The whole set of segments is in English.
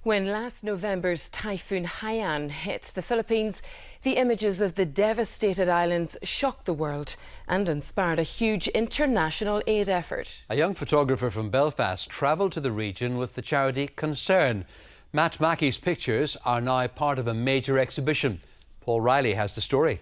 When last November's Typhoon Haiyan hit the Philippines, the images of the devastated islands shocked the world and inspired a huge international aid effort. A young photographer from Belfast travelled to the region with the charity Concern. Matt Mackey's pictures are now part of a major exhibition. Paul Riley has the story.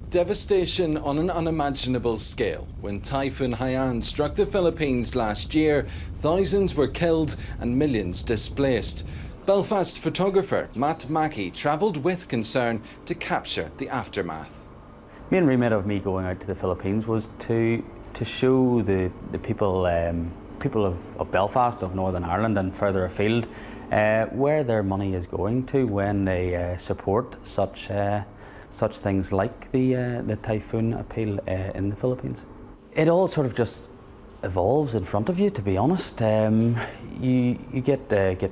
Devastation on an unimaginable scale. When Typhoon Haiyan struck the Philippines last year, thousands were killed and millions displaced. Belfast photographer Matt Mackey travelled with Concern to capture the aftermath. Main remit of me going out to the Philippines was to show the people of Belfast, of Northern Ireland and further afield, where their money is going to when they support such things like the typhoon appeal in the Philippines. It all sort of just evolves in front of you, to be honest. You get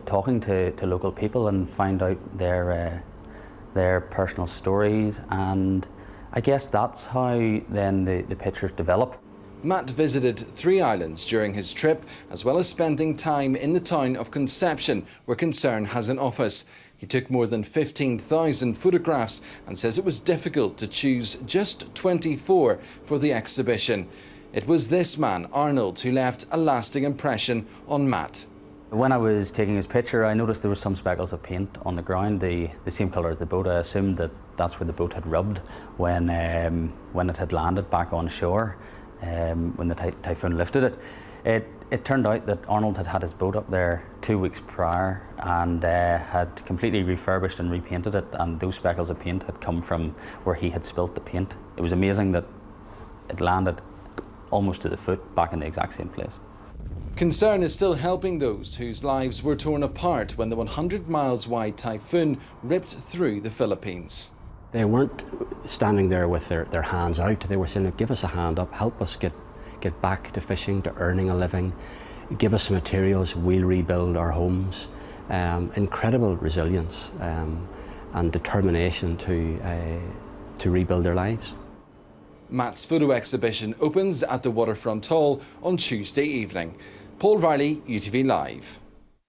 talking to local people and find out their personal stories, and I guess that's how then the pictures develop. Matt visited 3 islands during his trip, as well as spending time in the town of Conception, where Concern has an office. He took more than 15,000 photographs and says it was difficult to choose just 24 for the exhibition. It was this man, Arnold, who left a lasting impression on Matt. When I was taking his picture, I noticed there were some speckles of paint on the ground, the same colour as the boat. I assumed that that's where the boat had rubbed when it had landed back on shore. When the typhoon lifted it. It turned out that Arnold had had his boat up there 2 weeks prior and had completely refurbished and repainted it, and those speckles of paint had come from where he had spilt the paint. It was amazing that it landed almost to the foot back in the exact same place. Concern is still helping those whose lives were torn apart when the 100 miles wide typhoon ripped through the Philippines. They weren't standing there with their hands out. They were saying, give us a hand up, help us get back to fishing, to earning a living, give us some materials, we'll rebuild our homes. Incredible resilience and determination to rebuild their lives. Matt's photo exhibition opens at the Waterfront Hall on Tuesday evening. Paul Riley, UTV Live.